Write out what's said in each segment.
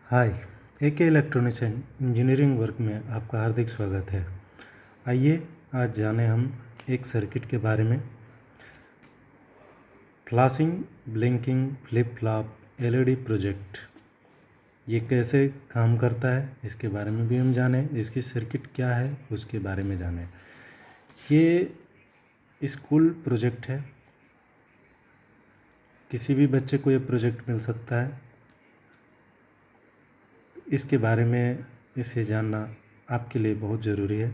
Hi, AK electronics and engineering work में आपका हार्दिक स्वागत है। आइए आज जाने हम एक सर्किट के बारे में। Flashing blinking flip flop LED project, ये कैसे काम करता है इसके बारे में भी हम जाने। इसकी सर्किट क्या है उसके बारे में जाने। ये स्कूल प्रोजेक्ट है, किसी भी बच्चे को ये प्रोजेक्ट मिल सकता है। इसके बारे में इसे जानना आपके लिए बहुत ज़रूरी है।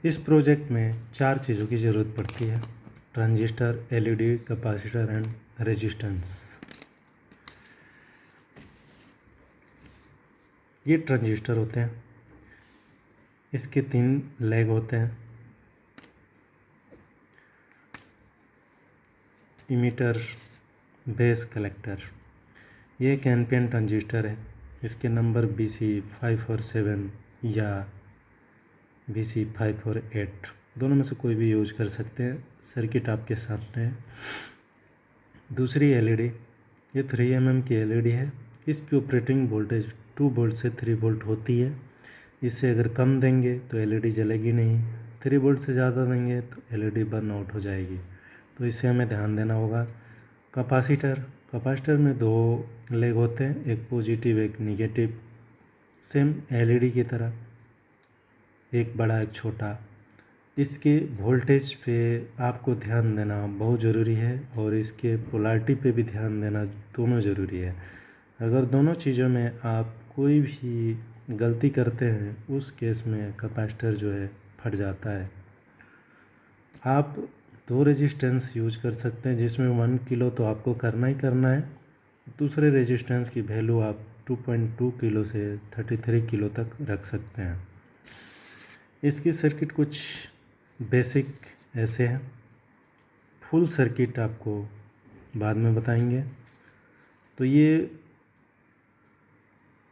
इस प्रोजेक्ट में 4 चीज़ों की ज़रूरत पड़ती है: transistor, LED, capacitor and resistance. ये ट्रांजिस्टर होते हैं, इसके 3 लेग होते हैं: इमीटर, बेस, कलेक्टर। ये एक एनपीएन ट्रांजिस्टर है। इसके नंबर BC5 और 7 या BC5 और 8 दोनों में से कोई भी यूज कर सकते हैं। सर्किट आपके सामने है। दूसरी एलईडी, ये 3 mm की एलईडी है। इसकी ऑपरेटिंग वोल्टेज 2 वोल्ट से 3 वोल्ट होती है। इससे अगर कम देंगे तो एलईडी जलेगी नहीं, 3 वोल्ट से ज़्यादा देंगे तो एलईडी बर्न आउट हो जाएगी, तो इससे हमें ध्यान देना होगा। कैपेसिटर में 2 लेग होते हैं, एक पॉजिटिव एक निगेटिव, सेम एलईडी की तरह, एक बड़ा एक छोटा। इसके वोल्टेज पे आपको ध्यान देना बहुत ज़रूरी है और इसके पोलैरिटी पे भी ध्यान देना दोनों ज़रूरी है। अगर दोनों चीज़ों में आप कोई भी गलती करते हैं उस केस में कैपेसिटर जो है फट जाता है। आप 2 रेजिस्टेंस यूज कर सकते हैं, जिसमें 1 किलो तो आपको करना ही करना है। दूसरे रेजिस्टेंस की वैल्यू आप 2.2 किलो से 33 किलो तक रख सकते हैं। इसकी सर्किट कुछ बेसिक ऐसे हैं, फुल सर्किट आपको बाद में बताएंगे। तो ये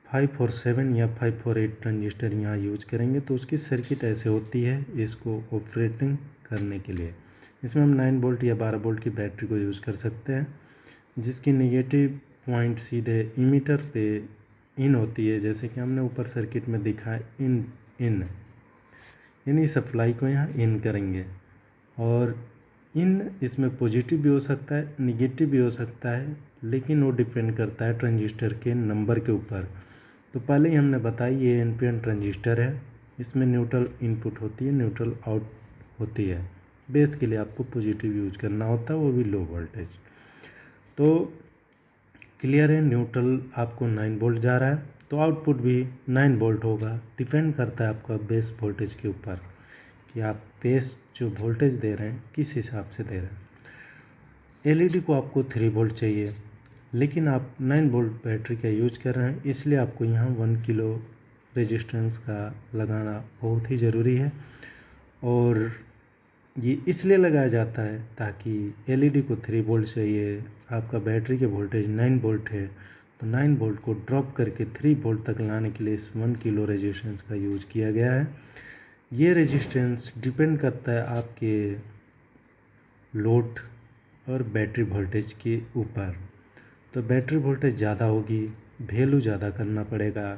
5 और 7 या 5 और 8 ट्रांजिस्टर यहाँ यूज करेंगे, तो उसकी सर्किट ऐसे होती है इसको ऑपरेटिंग करने के लिए। इसमें हम 9 वोल्ट या 12 वोल्ट की बैटरी को यूज़ कर सकते हैं, जिसकी नेगेटिव पॉइंट सीधे इमीटर पे इन होती है, जैसे कि हमने ऊपर सर्किट में दिखा है। इन यानी सप्लाई को यहाँ इन करेंगे, और इन इसमें पॉजिटिव भी हो सकता है, निगेटिव भी हो सकता है, लेकिन वो डिपेंड करता है ट्रांजिस्टर के नंबर के ऊपर। तो पहले ही हमने बताई ये एनपीएन ट्रांजिस्टर है। इसमें न्यूट्रल इनपुट होती है, न्यूट्रल आउट होती है। बेस के लिए आपको पॉजिटिव यूज करना होता है, वो भी लो वोल्टेज। तो क्लियर है, न्यूट्रल आपको 9 वोल्ट जा रहा है तो आउटपुट भी 9 वोल्ट होगा। डिपेंड करता है आपका बेस वोल्टेज के ऊपर कि आप बेस जो वोल्टेज दे रहे हैं किस हिसाब से दे रहे हैं। एलईडी को आपको 3 वोल्ट चाहिए, लेकिन आप 9 वोल्ट बैटरी का यूज कर रहे हैं, इसलिए आपको यहाँ 1 किलो रेजिस्टेंस का लगाना बहुत ही ज़रूरी है। और ये इसलिए लगाया जाता है ताकि एलईडी को 3 वोल्ट चाहिए, आपका बैटरी के वोल्टेज 9 वोल्ट है, तो 9 वोल्ट को ड्रॉप करके 3 वोल्ट तक लाने के लिए इस 1 किलो रेजिस्टेंस का यूज किया गया है। ये रेजिस्टेंस डिपेंड करता है आपके लोड और बैटरी वोल्टेज के ऊपर। तो बैटरी वोल्टेज ज़्यादा होगी, वैल्यू ज़्यादा करना पड़ेगा।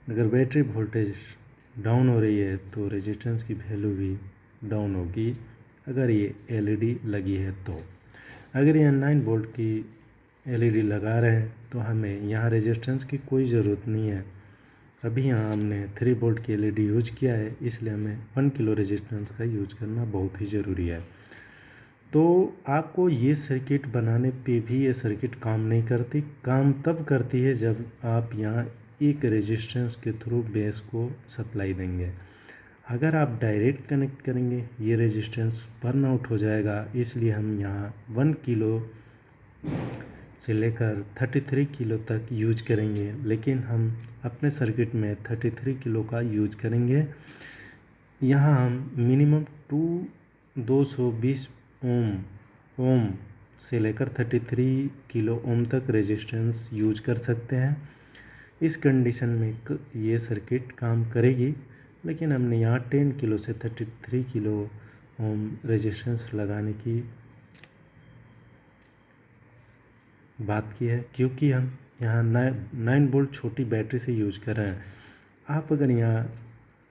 अगर बैटरी वोल्टेज डाउन हो रही है तो रेजिस्टेंस की वैल्यू भी डाउन होगी, अगर ये एलईडी लगी है तो। अगर यहाँ 9 वोल्ट की एलईडी लगा रहे हैं तो हमें यहाँ रेजिस्टेंस की कोई ज़रूरत नहीं है। अभी यहाँ हमने 3 वोल्ट की एलईडी यूज किया है, इसलिए हमें 1 किलो रेजिस्टेंस का यूज करना बहुत ही ज़रूरी है। तो आपको ये सर्किट बनाने पे भी ये सर्किट काम नहीं करती। काम तब करती है जब आप यहाँ एक रेजिस्टेंस के थ्रू बेस को सप्लाई देंगे। अगर आप डायरेक्ट कनेक्ट करेंगे ये रेजिस्टेंस बर्न आउट हो जाएगा, इसलिए हम यहाँ 1 किलो से लेकर 33 किलो तक यूज करेंगे। लेकिन हम अपने सर्किट में 33 किलो का यूज करेंगे। यहाँ हम मिनिमम 220 ओम से लेकर 33 किलो ओम तक रेजिस्टेंस यूज कर सकते हैं। इस कंडीशन में ये सर्किट काम करेगी, लेकिन हमने यहाँ 10 किलो से 33 किलो ओम रेजिस्टेंस लगाने की बात की है, क्योंकि हम यहाँ 9 वोल्ट छोटी बैटरी से यूज कर रहे हैं। आप अगर यहाँ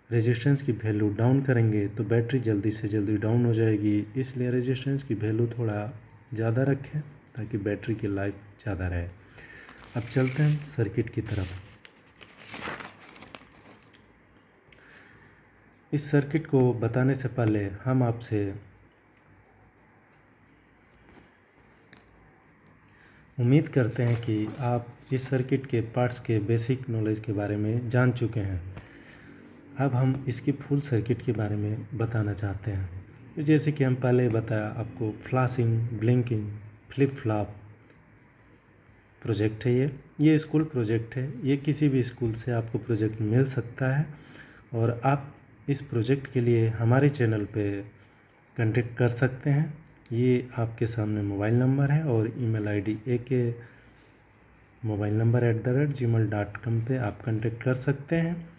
रेजिस्टेंस की वैल्यू डाउन करेंगे तो बैटरी जल्दी से जल्दी डाउन हो जाएगी, इसलिए रेजिस्टेंस की वैल्यू थोड़ा ज़्यादा रखें ताकि बैटरी की लाइफ ज़्यादा रहे। अब चलते हैं सर्किट की तरफ। इस सर्किट को बताने से पहले हम आपसे उम्मीद करते हैं कि आप इस सर्किट के पार्ट्स के बेसिक नॉलेज के बारे में जान चुके हैं। अब हम इसकी फुल सर्किट के बारे में बताना चाहते हैं। तो जैसे कि हम पहले बताया आपको, flashing, blinking, flip flop project है। ये स्कूल प्रोजेक्ट है। ये किसी भी स्कूल से आपको प्रोजेक्ट मिल सकता है और आप इस प्रोजेक्ट के लिए हमारे चैनल पे कांटेक्ट कर सकते हैं। ये आपके सामने मोबाइल नंबर है और ईमेल आईडी ak@gmail.com पे आप कांटेक्ट कर सकते हैं।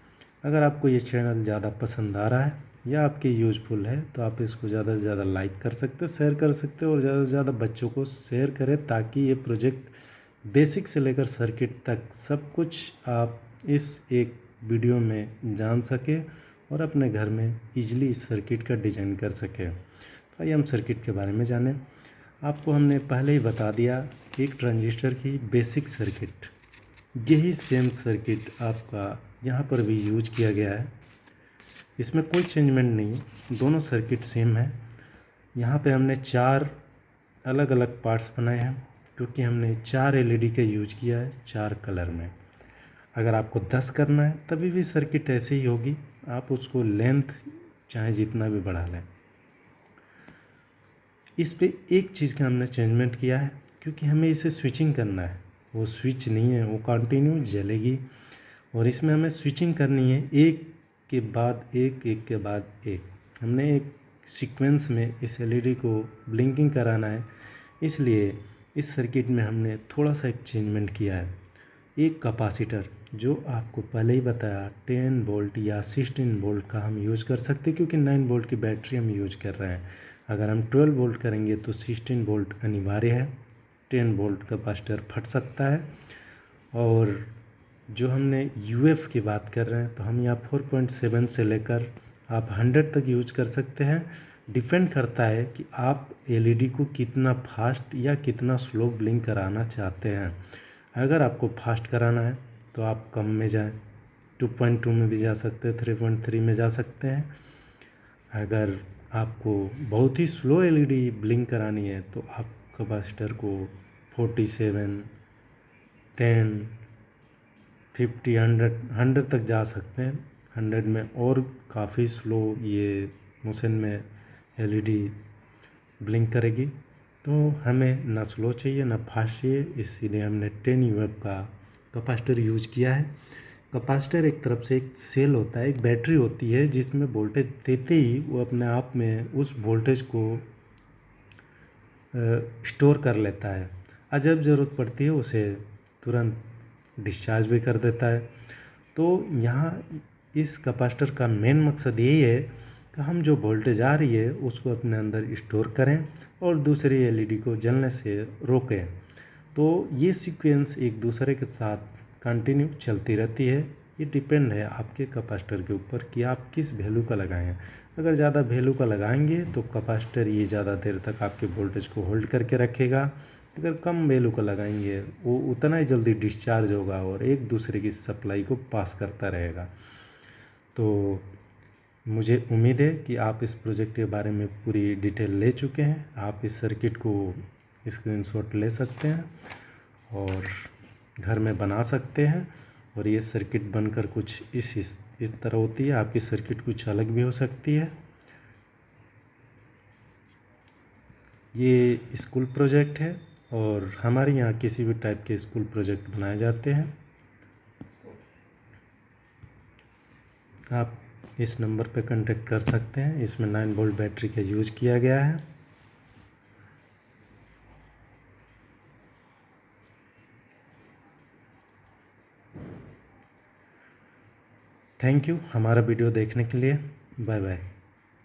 अगर आपको ये चैनल ज़्यादा पसंद आ रहा है या आपके यूज़फुल है तो आप इसको ज़्यादा से ज़्यादा लाइक कर सकते हैं, शेयर कर सकते हैं और ज़्यादा से ज़्यादा बच्चों को शेयर करें ताकि ये प्रोजेक्ट बेसिक से लेकर सर्किट तक सब कुछ आप इस एक वीडियो में जान सके और अपने घर में इजीली इस सर्किट का डिज़ाइन कर सके। तो आइए हम सर्किट के बारे में जानें। आपको हमने पहले ही बता दिया एक ट्रांजिस्टर की बेसिक सर्किट, यही सेम सर्किट आपका यहाँ पर भी यूज किया गया है। इसमें कोई चेंजमेंट नहीं है, दोनों सर्किट सेम है। यहाँ पे हमने 4 अलग अलग पार्ट्स बनाए हैं क्योंकि हमने 4 एलईडी का यूज किया है 4 कलर में। अगर आपको 10 करना है तभी भी सर्किट ऐसे ही होगी, आप उसको लेंथ चाहे जितना भी बढ़ा लें। इस पे एक चीज़ का हमने चेंजमेंट किया है क्योंकि हमें इसे स्विचिंग करना है। वो स्विच नहीं है, वो कंटिन्यू जलेगी और इसमें हमें स्विचिंग करनी है, एक के बाद एक, एक के बाद एक। हमने एक सीक्वेंस में इस एलईडी को ब्लिंकिंग कराना है, इसलिए इस सर्किट में हमने थोड़ा सा एक चेंजमेंट किया है। एक कैपेसिटर जो आपको पहले ही बताया 10 वोल्ट या 16 वोल्ट का हम यूज़ कर सकते हैं क्योंकि 9 वोल्ट की बैटरी हम यूज कर रहे हैं। अगर हम 12 वोल्ट करेंगे तो 16 वोल्ट अनिवार्य है, 10 वोल्ट कैपेसिटर फट सकता है। और जो हमने यूएफ की बात कर रहे हैं तो हम यहाँ 4.7 से लेकर आप 100 तक यूज कर सकते हैं। डिपेंड करता है कि आप एलईडी को कितना फास्ट या कितना स्लो ब्लिंक कराना चाहते हैं। अगर आपको फास्ट कराना है तो आप कम में जाएं, 2.2 में भी जा सकते हैं, 3.3 में जा सकते हैं। अगर आपको बहुत ही स्लो एलईडी ब्लिंक करानी है तो आप कैपेसिटर को 47, 10, 50, 100 तक जा सकते हैं। 100 में और काफ़ी स्लो ये मोशन में एलईडी ब्लिंक करेगी। तो हमें ना स्लो चाहिए ना फास्ट चाहिए, इसीलिए हमने 10 यूएफ का कैपेसिटर यूज किया है। कैपेसिटर एक तरफ से एक सेल होता है, एक बैटरी होती है जिसमें वोल्टेज देते ही वो अपने आप में उस वोल्टेज को स्टोर कर लेता है और जब ज़रूरत पड़ती है उसे तुरंत डिस्चार्ज भी कर देता है। तो यहाँ इस कैपेसिटर का मेन मकसद यही है कि हम जो वोल्टेज आ रही है उसको अपने अंदर स्टोर करें और दूसरी एलईडी को जलने से रोकें। तो ये सीक्वेंस एक दूसरे के साथ कंटिन्यू चलती रहती है। ये डिपेंड है आपके कैपेसिटर के ऊपर कि आप किस वैल्यू का लगाएं हैं। अगर ज़्यादा वैल्यू का लगाएंगे तो कैपेसिटर ये ज़्यादा देर तक आपके वोल्टेज को होल्ड करके रखेगा। अगर कम वैल्यू का लगाएंगे वो उतना ही जल्दी डिस्चार्ज होगा और एक दूसरे की सप्लाई को पास करता रहेगा। तो मुझे उम्मीद है कि आप इस प्रोजेक्ट के बारे में पूरी डिटेल ले चुके हैं। आप इस सर्किट को स्क्रीनशॉट ले सकते हैं और घर में बना सकते हैं और ये सर्किट बनकर कुछ इस तरह होती है। आपकी सर्किट कुछ अलग भी हो सकती है। ये स्कूल प्रोजेक्ट है और हमारे यहाँ किसी भी टाइप के स्कूल प्रोजेक्ट बनाए जाते हैं। आप इस नंबर पे कांटेक्ट कर सकते हैं। इसमें 9 वोल्ट बैटरी का यूज किया गया है। थैंक यू हमारा वीडियो देखने के लिए। Bye bye.